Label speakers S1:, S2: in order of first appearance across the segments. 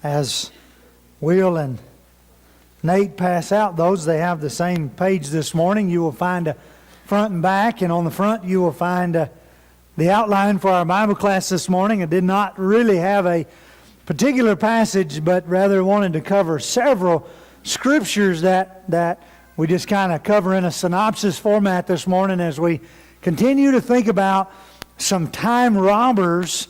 S1: As Will and Nate pass out those, they have the same page this morning. You will find a front and back, and on the front you will find the outline for our Bible class this morning. I did not really have a particular passage, but rather wanted to cover several scriptures that we just kind of cover in a synopsis format this morning as we continue to think about some time robbers.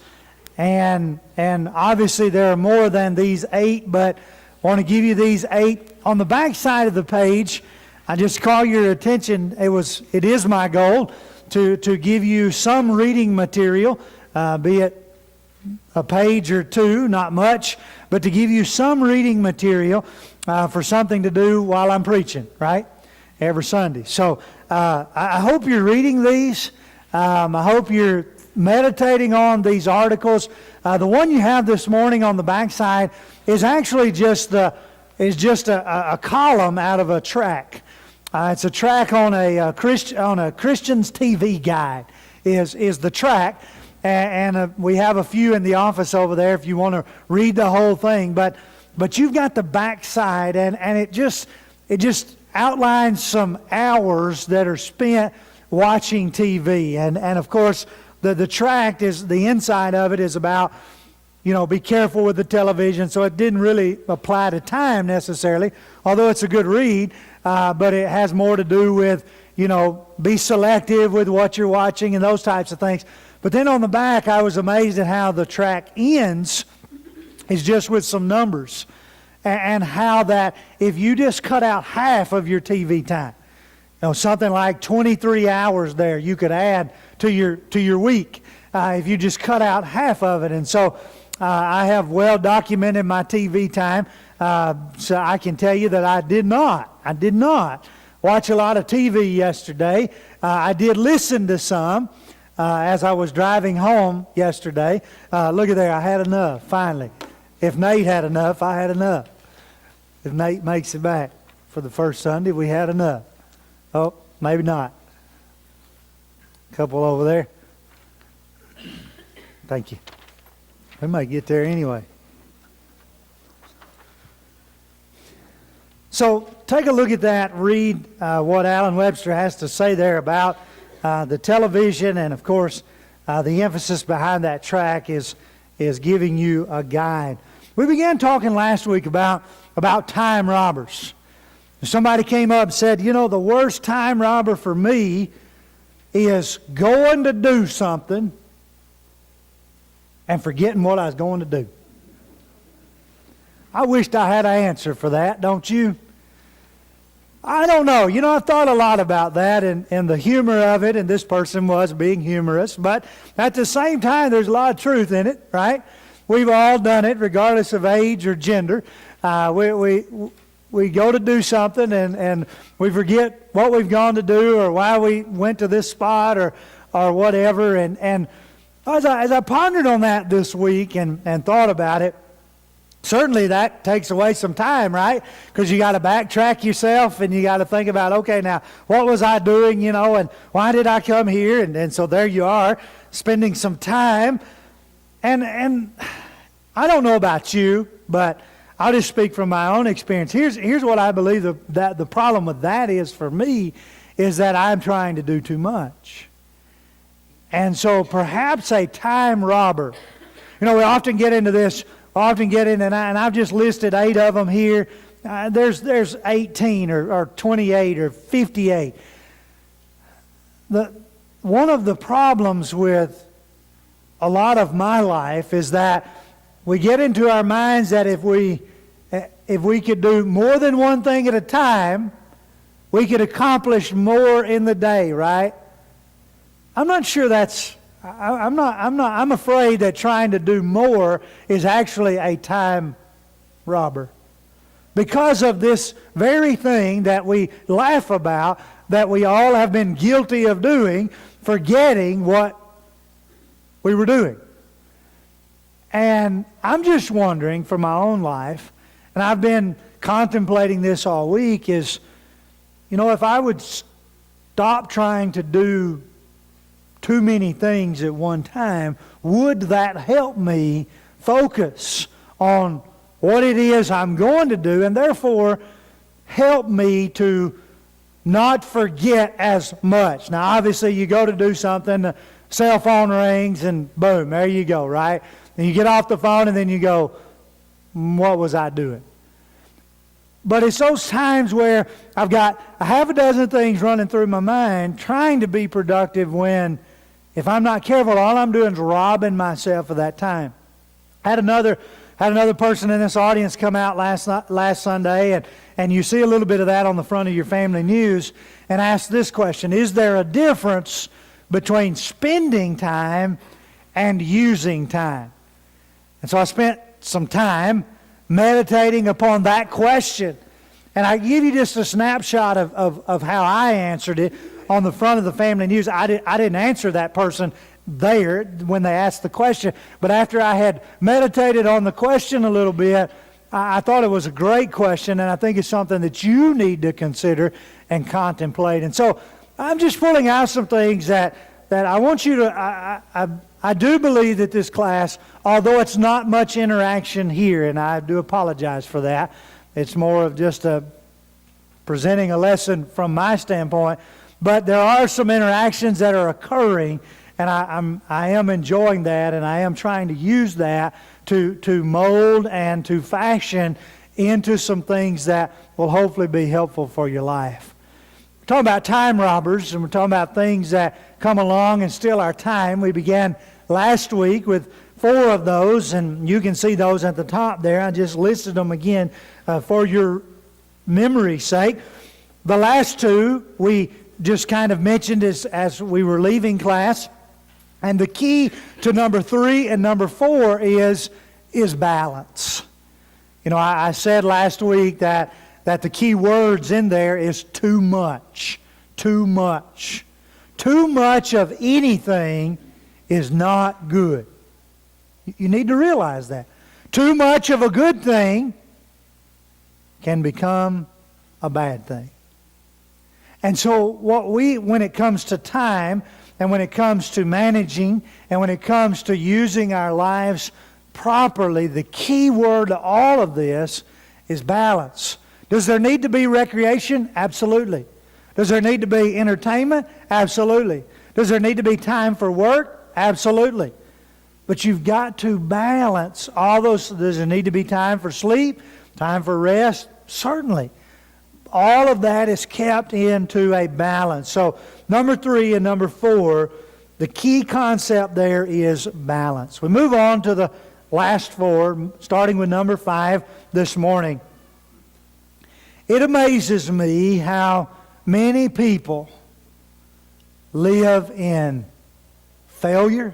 S1: And obviously there are more than these 8, but I want to give you these 8. On the back side of the page, I just call your attention, it is my goal to give you some reading material, be it a page or two, not much, but to give you some reading material for something to do while I'm preaching, right? Every Sunday. So I hope you're reading these. I hope you're meditating on these articles. The one you have this morning on the backside is actually just a column out of a track. It's a track on a Christian's TV guide. Is the track, and we have a few in the office over there if you want to read the whole thing. But you've got the backside, and it just outlines some hours that are spent watching TV, and of course. The tract is, the inside of it is about, be careful with the television. So it didn't really apply to time necessarily, although it's a good read. But it has more to do with, be selective with what you're watching and those types of things. But then on the back, I was amazed at how the track ends is just with some numbers. And how that if you just cut out half of your TV time, something like 23 hours there you could add to your week if you just cut out half of it. And so I have well documented my TV time, so I can tell you that I did not watch a lot of TV yesterday. I did listen to some as I was driving home yesterday. Look at there, I had enough finally. If Nate had enough, I had enough. If Nate makes it back for the first Sunday, we had enough. Oh, maybe not. Couple over there. Thank you. We might get there anyway. So take a look at that. Read what Alan Webster has to say there about the television, and of course the emphasis behind that track is giving you a guide. We began talking last week about time robbers. Somebody came up and said, the worst time robber for me is going to do something and forgetting what I was going to do. I wished I had an answer for that, don't you? I don't know. I've thought a lot about that and the humor of it, and this person was being humorous, but at the same time, there's a lot of truth in it, right? We've all done it, regardless of age or gender. We go to do something and we forget what we've gone to do or why we went to this spot or whatever. And as I pondered on that this week and thought about it, certainly that takes away some time, right? Because you got to backtrack yourself and you got to think about, okay, now what was I doing, and why did I come here? And so there you are, spending some time. And I don't know about you, but I'll just speak from my own experience. Here's what I believe that the problem with that is for me, is that I'm trying to do too much. And so perhaps a time robber. We often get into this, and I've just listed 8 of them here. There's 18 or 28 or 58. One of the problems with a lot of my life is that we get into our minds that if we could do more than one thing at a time, we could accomplish more in the day, right? I'm not sure I'm afraid that trying to do more is actually a time robber. Because of this very thing that we laugh about, that we all have been guilty of doing, forgetting what we were doing. And I'm just wondering for my own life, and I've been contemplating this all week, is, if I would stop trying to do too many things at one time, would that help me focus on what it is I'm going to do, and therefore help me to not forget as much. Now, obviously, you go to do something, the cell phone rings, and boom, there you go, right? And you get off the phone, and then you go, what was I doing? But it's those times where I've got a half a dozen things running through my mind, trying to be productive when, if I'm not careful, all I'm doing is robbing myself of that time. Had another person in this audience come out last Sunday, and you see a little bit of that on the front of your family news, and ask this question: is there a difference between spending time and using time? And so I spent some time meditating upon that question. And I give you just a snapshot of how I answered it on the front of the family news. I didn't answer that person there when they asked the question, but after I had meditated on the question a little bit, I thought it was a great question, and I think it's something that you need to consider and contemplate. And so I'm just pulling out some things that I want you to, I do believe that this class, although it's not much interaction here, and I do apologize for that, it's more of just presenting a lesson from my standpoint, but there are some interactions that are occurring, and I am enjoying that, and I am trying to use that to mold and to fashion into some things that will hopefully be helpful for your life. We're talking about time robbers, and we're talking about things that come along and steal our time. We began last week with 4 of those, and you can see those at the top there. I just listed them again for your memory's sake. The last 2 we just kind of mentioned as we were leaving class. And the key to number 3 and number 4 is balance. You know, I said last week that the key words in there is too much. Too much. Too much of anything is not good. You need to realize that. Too much of a good thing can become a bad thing. And so when it comes to time, and when it comes to managing, and when it comes to using our lives properly, the key word to all of this is balance. Does there need to be recreation? Absolutely. Does there need to be entertainment? Absolutely. Does there need to be time for work? Absolutely. But you've got to balance all those. Does there need to be time for sleep? Time for rest? Certainly. All of that is kept into a balance. So number 3 and number 4, the key concept there is balance. We move on to the last 4, starting with number 5 this morning. It amazes me how many people live in failure,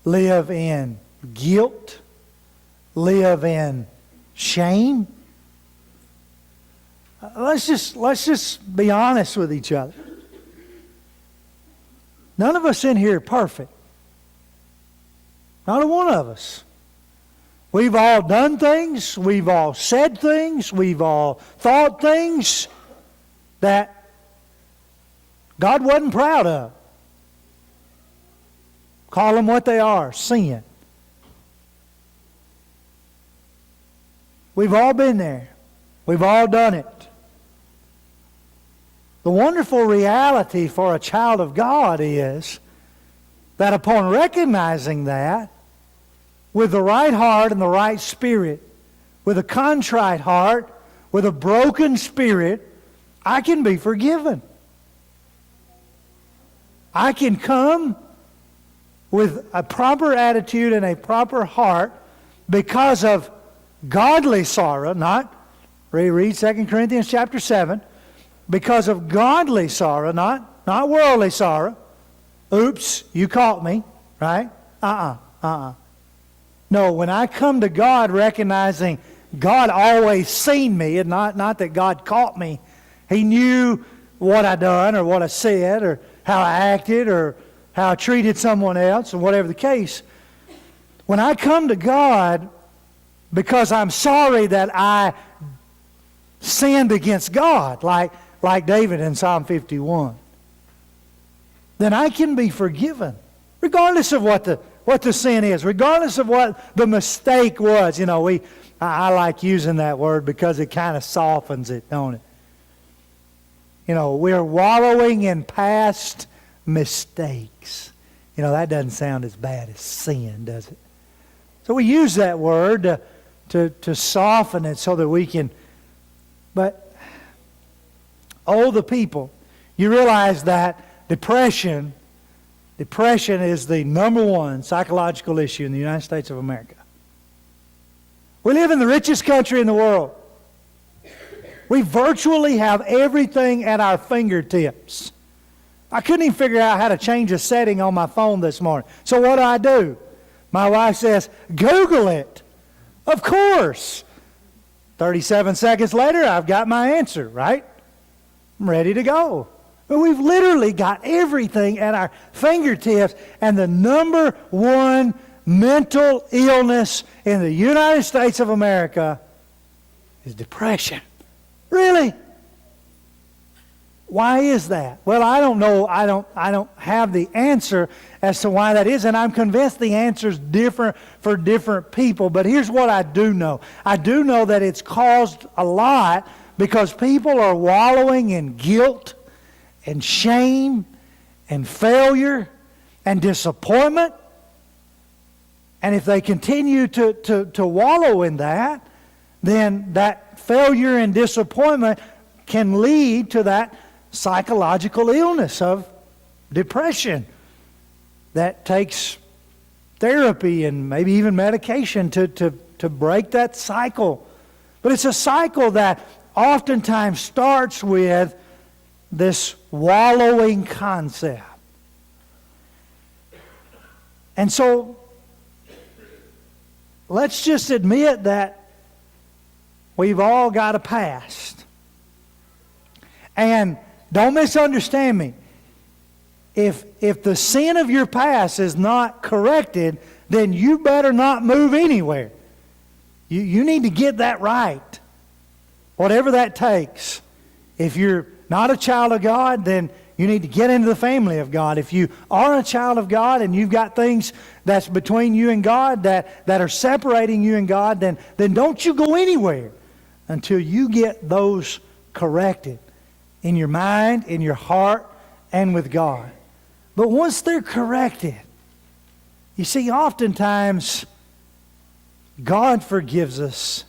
S1: live in guilt, live in shame. Let's just be honest with each other. None of us in here are perfect. Not a one of us. We've all done things, we've all said things, we've all thought things that God wasn't proud of. Call them what they are, sin. We've all been there. We've all done it. The wonderful reality for a child of God is that upon recognizing that, with the right heart and the right spirit, with a contrite heart, with a broken spirit, I can be forgiven. I can come with a proper attitude and a proper heart because of godly sorrow, not read 2 Corinthians chapter 7, because of godly sorrow, not worldly sorrow. Oops, you caught me, right? No, when I come to God recognizing God always seen me, and not that God caught me. He knew what I done or what I said or how I acted or how I treated someone else or whatever the case. When I come to God because I'm sorry that I sinned against God, like David in Psalm 51, then I can be forgiven, regardless of what the what the sin is, regardless of what the mistake was. You know, I like using that word because it kind of softens it, don't it? You know, we're wallowing in past mistakes. You know, that doesn't sound as bad as sin, does it? So we use that word to soften it so that we can... But, oh, the people, you realize that depression is the number one psychological issue in the United States of America. We live in the richest country in the world. We virtually have everything at our fingertips. I couldn't even figure out how to change a setting on my phone this morning. So what do? My wife says, Google it. Of course. 37 seconds later, I've got my answer, right? I'm ready to go. But we've literally got everything at our fingertips, and the number one mental illness in the United States of America is depression. Really? Why is that? Well, I don't know. I don't have the answer as to why that is, and I'm convinced the answer is different for different people. But here's what I do know. I do know that it's caused a lot because people are wallowing in guilt and shame and failure and disappointment. And if they continue to wallow in that, then that failure and disappointment can lead to that psychological illness of depression that takes therapy and maybe even medication to break that cycle. But it's a cycle that oftentimes starts with this wallowing concept. And so let's just admit that we've all got a past. And don't misunderstand me. If the sin of your past is not corrected, then you better not move anywhere. You need to get that right. Whatever that takes. If you're not a child of God, then you need to get into the family of God. If you are a child of God and you've got things that's between you and God that are separating you and God, then don't you go anywhere until you get those corrected in your mind, in your heart, and with God. But once they're corrected, you see, oftentimes God forgives us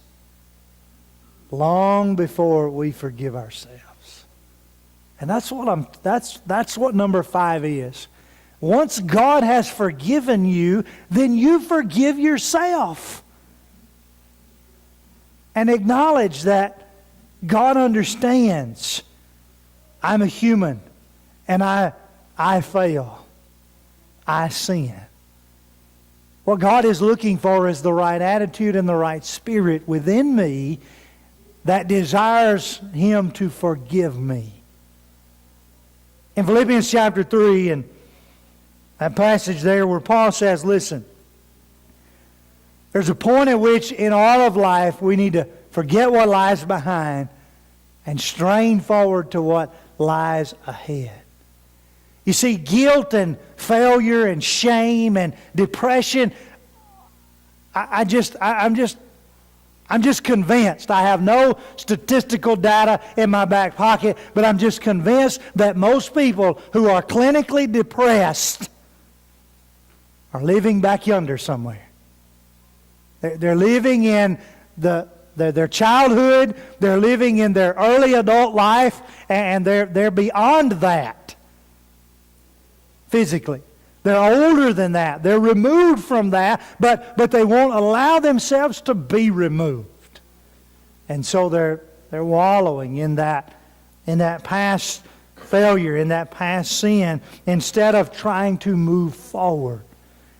S1: long before we forgive ourselves. And that's what number 5 is. Once God has forgiven you, then you forgive yourself. And acknowledge that God understands. I'm a human, and I fail. I sin. What God is looking for is the right attitude and the right spirit within me that desires Him to forgive me. In Philippians chapter 3, and that passage there where Paul says, listen, there's a point at which in all of life we need to forget what lies behind and strain forward to what lies ahead. You see, guilt and failure and shame and depression, I'm just convinced. I have no statistical data in my back pocket, but I'm just convinced that most people who are clinically depressed are living back yonder somewhere. They're living in their childhood, they're living in their early adult life, and they're beyond that physically. They're older than that. They're removed from that, but they won't allow themselves to be removed. And so they're wallowing in that past failure, in that past sin, instead of trying to move forward.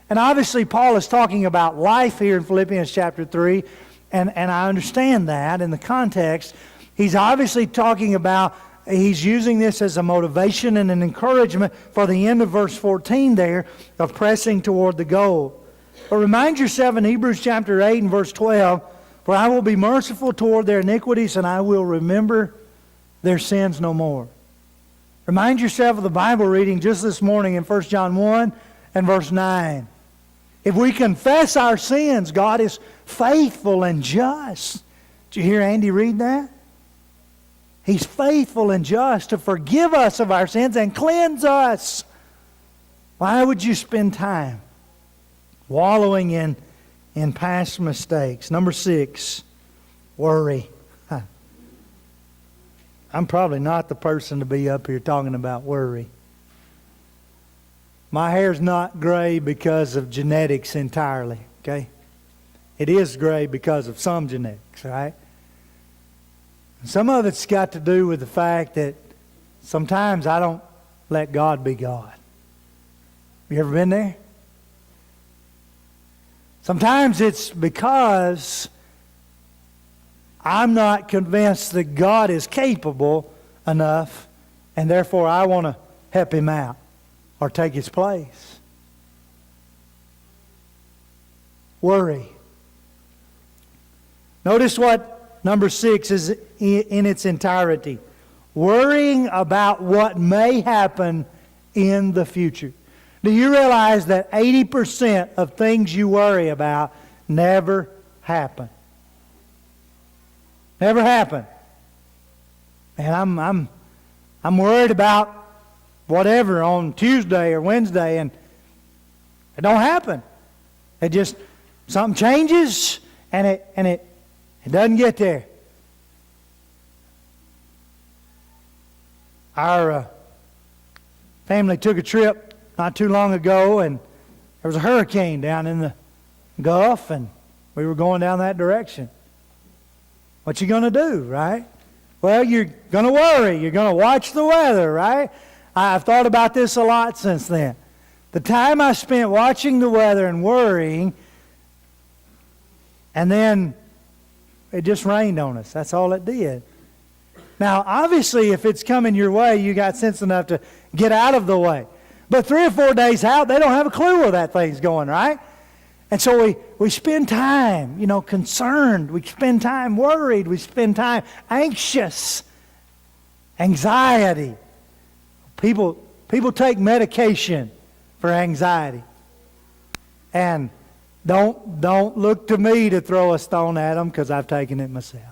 S1: And obviously Paul is talking about life here in Philippians chapter 3, and I understand that in the context. He's obviously talking about, he's using this as a motivation and an encouragement for the end of verse 14 there of pressing toward the goal. But remind yourself in Hebrews chapter 8 and verse 12, for I will be merciful toward their iniquities and I will remember their sins no more. Remind yourself of the Bible reading just this morning in 1 John 1 and verse 9. If we confess our sins, God is faithful and just. Did you hear Andy read that? He's faithful and just to forgive us of our sins and cleanse us. Why would you spend time wallowing in past mistakes? Number 6, worry. I'm probably not the person to be up here talking about worry. My hair's not gray because of genetics entirely, okay? It is gray because of some genetics, right? Some of it's got to do with the fact that sometimes I don't let God be God. You ever been there? Sometimes it's because I'm not convinced that God is capable enough, and therefore I want to help Him out or take His place. Worry. Notice what number 6 is in its entirety. Worrying about what may happen in the future. Do you realize that 80% of things you worry about never happen? Never happen. And I'm worried about whatever on Tuesday or Wednesday, and it don't happen. It just, something changes and it doesn't get there. Our family took a trip not too long ago, and there was a hurricane down in the Gulf, and we were going down that direction. What you going to do, right? Well, you're going to worry. You're going to watch the weather, right? I've thought about this a lot since then. The time I spent watching the weather and worrying, and then it just rained on us. That's all it did. Now, obviously, if it's coming your way, you got sense enough to get out of the way. But 3 or 4 days out, they don't have a clue where that thing's going, right? And so we spend time, concerned. We spend time worried. We spend time anxious. Anxiety. People take medication for anxiety. And don't look to me to throw a stone at them, because I've taken it myself.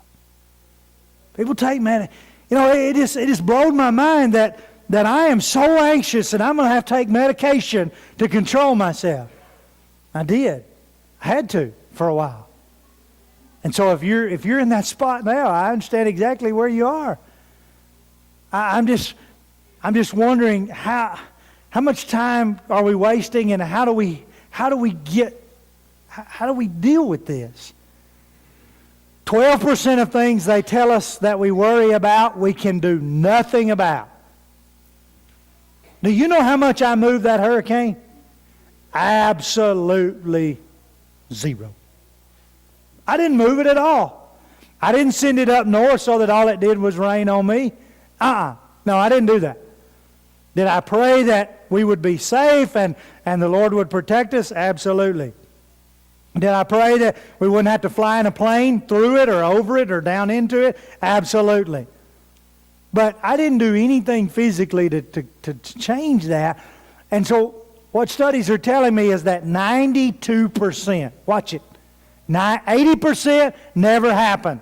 S1: People take medication. It just blowed my mind that I am so anxious and I'm going to have to take medication to control myself. I did. I had to for a while. And so if you're in that spot now, I understand exactly where you are. I'm just wondering how much time are we wasting, and how do we deal with this? 12% of things they tell us that we worry about, we can do nothing about. Do you know how much I moved that hurricane? Absolutely zero. I didn't move it at all. I didn't send it up north so that all it did was rain on me. No, I didn't do that. Did I pray that we would be safe and the Lord would protect us? Absolutely. Did I pray that we wouldn't have to fly in a plane through it or over it or down into it? Absolutely. But I didn't do anything physically to change that. And so what studies are telling me is that 92%, watch it, 80% never happened.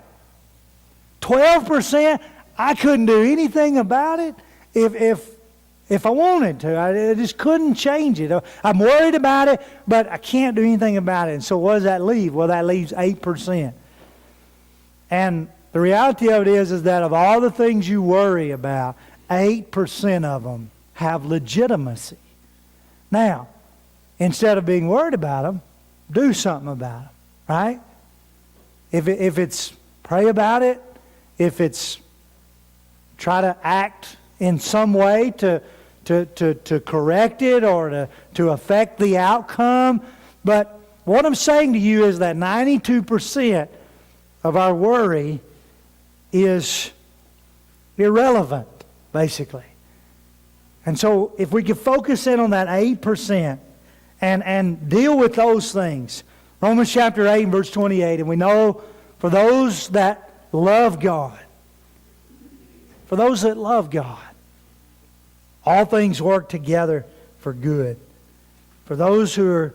S1: 12%, I couldn't do anything about it if I wanted to. I just couldn't change it. I'm worried about it, but I can't do anything about it. And so what does that leave? Well, that leaves 8%. And the reality of it is that of all the things you worry about, 8% of them have legitimacy. Now, instead of being worried about them, do something about them, right? If it's pray about it, if it's try to act in some way to correct it or to affect the outcome. But what I'm saying to you is that 92% of our worry is irrelevant, basically. And so if we could focus in on that 8% and deal with those things. Romans chapter 8 and verse 28, and we know for those that love God, all things work together for good. For those who are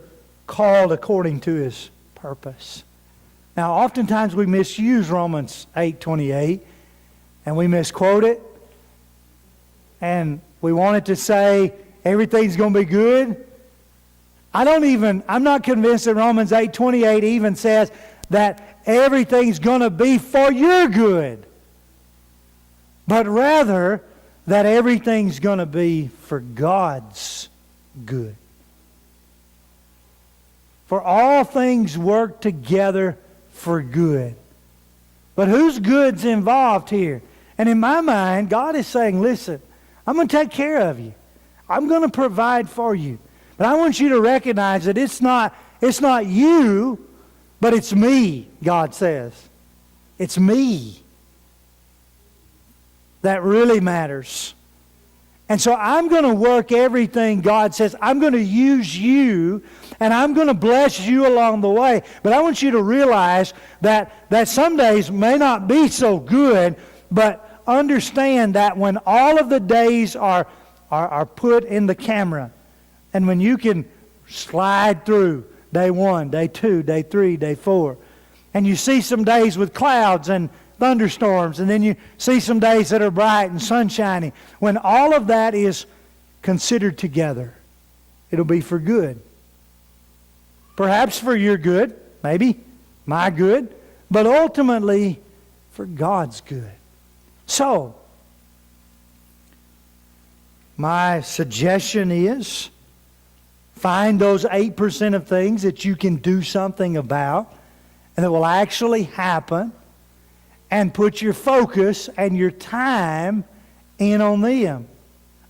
S1: called according to His purpose. Now, oftentimes we misuse Romans 8:28, and we misquote it, and we want it to say everything's going to be good. I'm not convinced that Romans 8:28 even says that everything's going to be for your good, but rather that everything's going to be for God's good. For all things work together for good. But whose good's involved here? And in my mind, God is saying, listen, I'm going to take care of you. I'm going to provide for you. But I want you to recognize that it's not you, but it's me, God says. It's me that really matters. And so I'm going to work everything God says. I'm going to use you, and I'm going to bless you along the way. But I want you to realize that some days may not be so good, but understand that when all of the days are put in the camera, and when you can slide through day 1, day 2, day 3, day 4, and you see some days with clouds and thunderstorms, and then you see some days that are bright and sunshiny. When all of that is considered together, it'll be for good. Perhaps for your good, maybe my good, but ultimately for God's good. So, my suggestion is find those 8% of things that you can do something about and that will actually happen, and put your focus and your time in on them.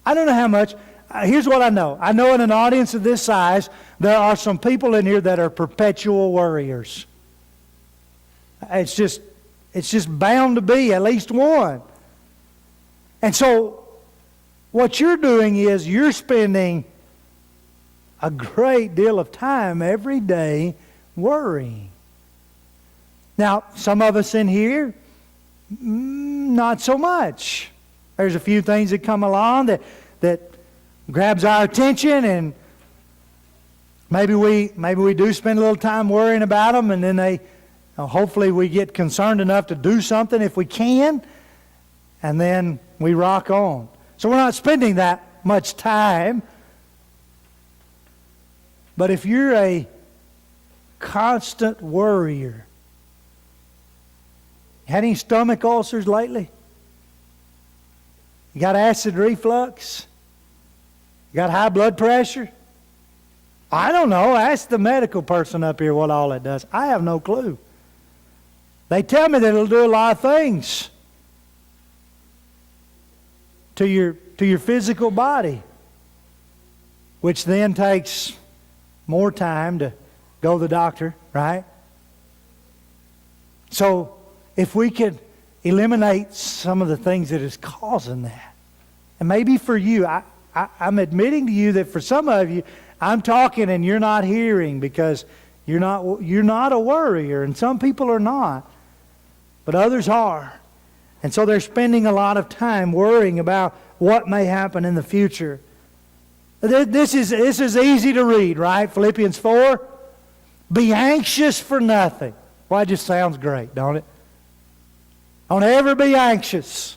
S1: I don't know how much. Here's what I know. I know in an audience of this size, there are some people in here that are perpetual worriers. It's just bound to be at least one. And so what you're doing is you're spending a great deal of time every day worrying. Now, some of us in here, not so much. There's a few things that come along that grabs our attention, and maybe we do spend a little time worrying about them, and then hopefully we get concerned enough to do something if we can, and then we rock on. So we're not spending that much time. But if you're a constant worrier, had any stomach ulcers lately? You got acid reflux? You got high blood pressure? I don't know. Ask the medical person up here what all it does. I have no clue. They tell me that it'll do a lot of things to your physical body, which then takes more time to go to the doctor, right? So if we could eliminate some of the things that is causing that. And maybe for you, I'm admitting to you that for some of you, I'm talking and you're not hearing because you're not a worrier, and some people are not, but others are. And so they're spending a lot of time worrying about what may happen in the future. This is easy to read, right? Philippians 4. Be anxious for nothing. Well, it just sounds great, don't it? Don't ever be anxious.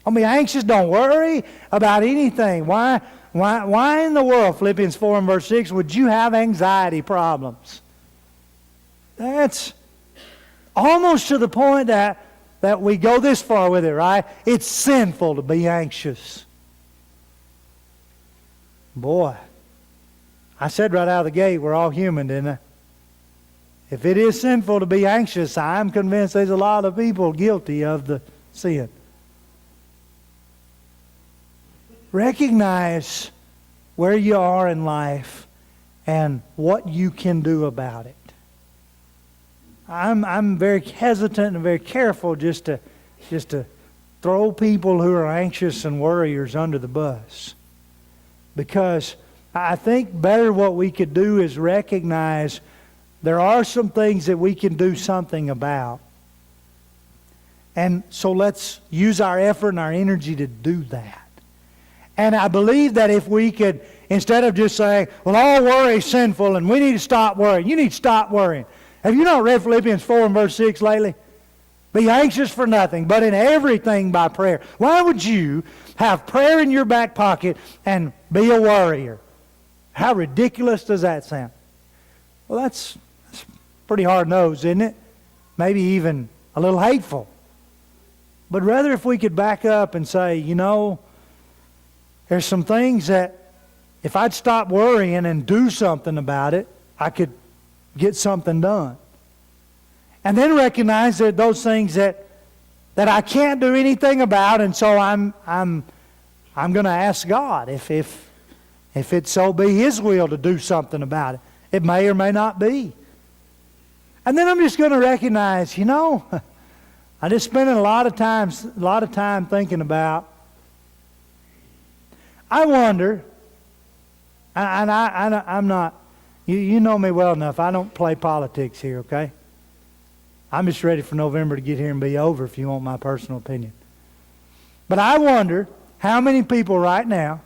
S1: Don't be anxious. Don't worry about anything. Why in the world, Philippians 4 and verse 6, would you have anxiety problems? That's almost to the point that we go this far with it, right? It's sinful to be anxious. Boy, I said right out of the gate, we're all human, didn't I? If it is sinful to be anxious, I'm convinced there's a lot of people guilty of the sin. Recognize where you are in life and what you can do about it. I'm very hesitant and very careful just to throw people who are anxious and worriers under the bus. Because I think better what we could do is recognize there are some things that we can do something about. And so let's use our effort and our energy to do that. And I believe that if we could, instead of just saying, well, all worry is sinful and we need to stop worrying, you need to stop worrying. Have you not read Philippians 4 and verse 6 lately? Be anxious for nothing, but in everything by prayer. Why would you have prayer in your back pocket and be a worrier? How ridiculous does that sound? Well, that's pretty hard-nosed, isn't it? Maybe even a little hateful. But rather if we could back up and say, you know, there's some things that if I'd stop worrying and do something about it, I could get something done. And then recognize that those things that I can't do anything about, and so I'm going to ask God if it so be His will to do something about it. It may or may not be. And then I'm just going to recognize, you know, I just spent a lot of time thinking about. I wonder, and I'm not. You know me well enough. I don't play politics here, okay? I'm just ready for November to get here and be over, if you want my personal opinion. But I wonder how many people right now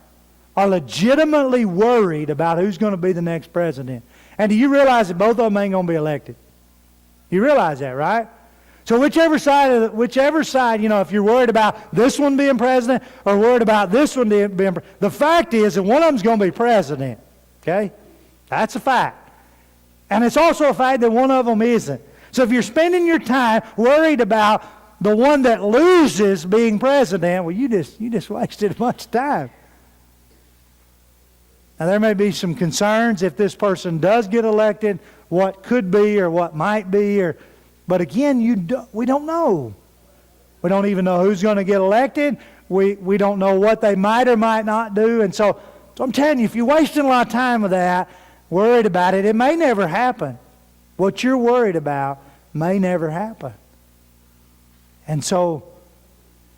S1: are legitimately worried about who's going to be the next president. And do you realize that both of them ain't going to be elected? You realize that, right? So whichever side, you know, if you're worried about this one being president or worried about this one being president, the fact is that one of them's going to be president, okay? That's a fact. And it's also a fact that one of them isn't. So if you're spending your time worried about the one that loses being president, well, you just wasted a bunch of time. Now, there may be some concerns if this person does get elected, what could be or what might be, but again, we don't know. We don't even know who's going to get elected. We don't know what they might or might not do. And so I'm telling you, if you're wasting a lot of time with that, worried about it, it may never happen. What you're worried about may never happen. And so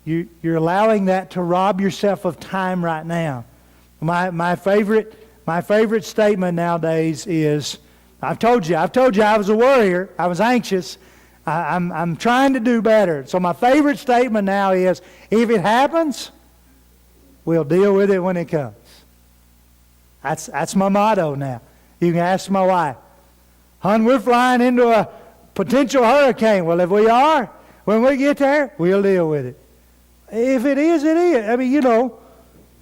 S1: you're allowing that to rob yourself of time right now. My favorite statement nowadays is, I've told you I was a worrier. I was anxious. I'm trying to do better. So my favorite statement now is, if it happens, we'll deal with it when it comes. That's my motto now. You can ask my wife. Hon, we're flying into a potential hurricane. Well, if we are, when we get there, we'll deal with it. If it is, it is. I mean, you know,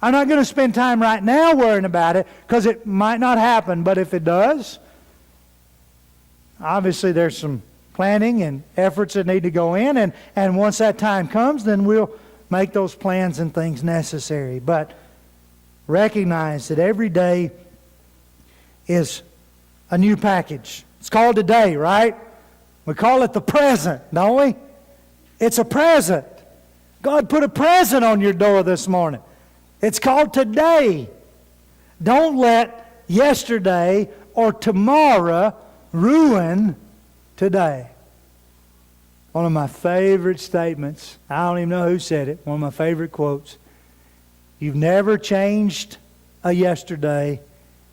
S1: I'm not going to spend time right now worrying about it because it might not happen. But if it does, obviously there's some planning and efforts that need to go in. And once that time comes, then we'll make those plans and things necessary. But recognize that every day is a new package. It's called today, right? We call it the present, don't we? It's a present. God put a present on your door this morning. It's called today. Don't let yesterday or tomorrow ruin today. One of my favorite statements, I don't even know who said it, one of my favorite quotes. You've never changed a yesterday,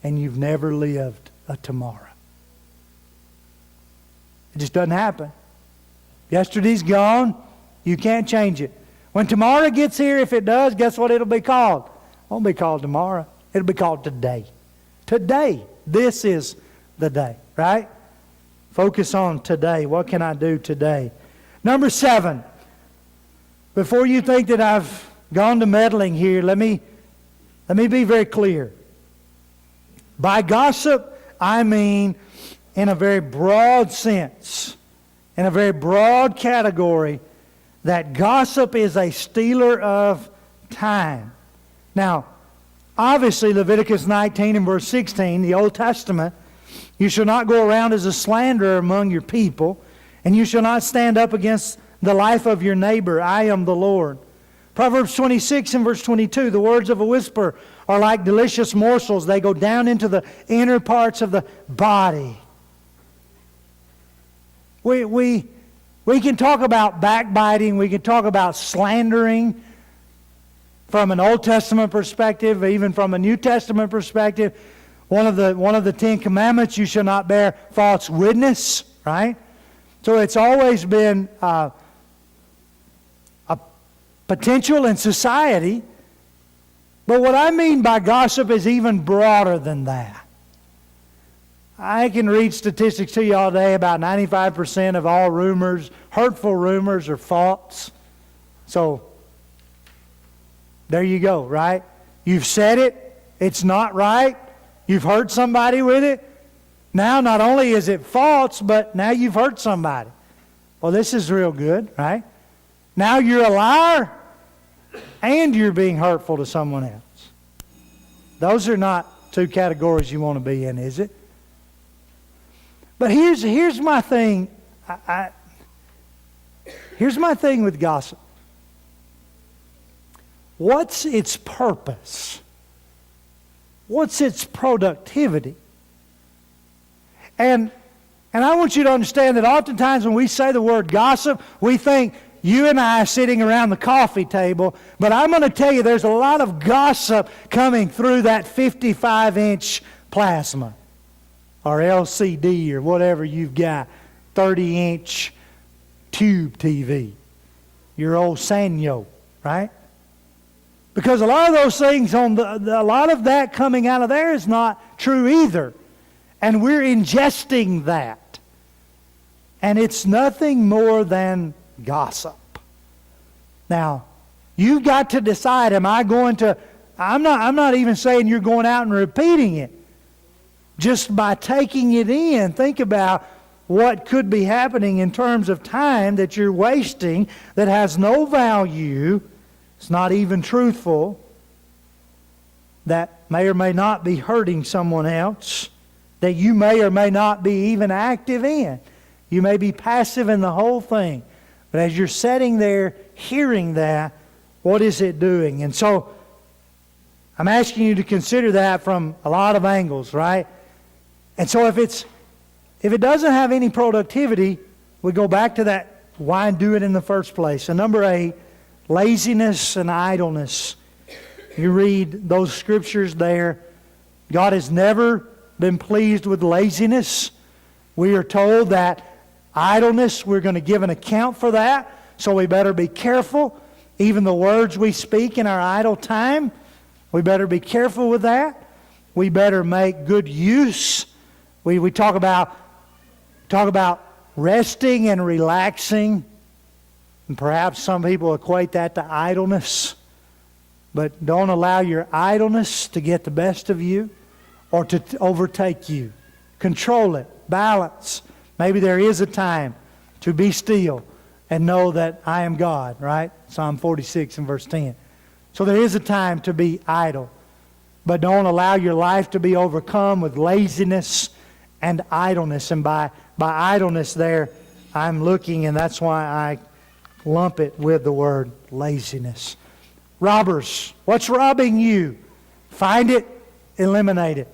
S1: and you've never lived a tomorrow. It just doesn't happen. Yesterday's gone. You can't change it. When tomorrow gets here, if it does, guess what it'll be called? It won't be called tomorrow. It'll be called today. Today. This is the day, right? Focus on today. What can I do today? Number 7. Before you think that I've gone to meddling here, let me be very clear. By gossip, I mean in a very broad sense, in a very broad category, that gossip is a stealer of time. Now, obviously, Leviticus 19 and verse 16, the Old Testament, you shall not go around as a slanderer among your people, and you shall not stand up against the life of your neighbor. I am the Lord. Proverbs 26 and verse 22, the words of a whisper are like delicious morsels. They go down into the inner parts of the body. We can talk about backbiting. We can talk about slandering from an Old Testament perspective, even from a New Testament perspective. One of the 10 Commandments, you shall not bear false witness, right? So it's always been a potential in society But what I mean by gossip is even broader than that. I can read statistics to you all day about 95% of all rumors, hurtful rumors, are false. So, there you go, right? You've said it, it's not right, you've hurt somebody with it. Now, not only is it false, but now you've hurt somebody. Well, this is real good, right? Now you're a liar, and you're being hurtful to someone else. Those are not two categories you want to be in, is it? But here's my thing. Here's my thing with gossip. What's its purpose? What's its productivity? And I want you to understand that oftentimes when we say the word gossip, we think you and I sitting around the coffee table, but I'm going to tell you there's a lot of gossip coming through that 55-inch plasma or LCD or whatever you've got, 30-inch tube TV, your old Sanyo, right? Because a lot of those things, a lot of that coming out of there is not true either. And we're ingesting that. And it's nothing more than gossip. Now, you've got to decide, am I going to, I'm not even saying you're going out and repeating it. Just by taking it in, think about what could be happening in terms of time that you're wasting that has no value. It's not even truthful. That may or may not be hurting someone else. That you may or may not be even active in. You may be passive in the whole thing. But as you're sitting there hearing that, what is it doing? And so, I'm asking you to consider that from a lot of angles, right? And so if it doesn't have any productivity, we go back to that, why do it in the first place? So number 8, laziness and idleness. You read those scriptures there. God has never been pleased with laziness. We are told that idleness, we're going to give an account for that. So we better be careful. Even the words we speak in our idle time, we better be careful with that. We better make good use. We talk about resting and relaxing. And perhaps some people equate that to idleness. But don't allow your idleness to get the best of you or to overtake you. Control it. Balance. Maybe there is a time to be still and know that I am God, right? Psalm 46 and verse 10. So there is a time to be idle. But don't allow your life to be overcome with laziness and idleness. And by idleness there, I'm looking, and that's why I lump it with the word laziness. Robbers. What's robbing you? Find it, eliminate it.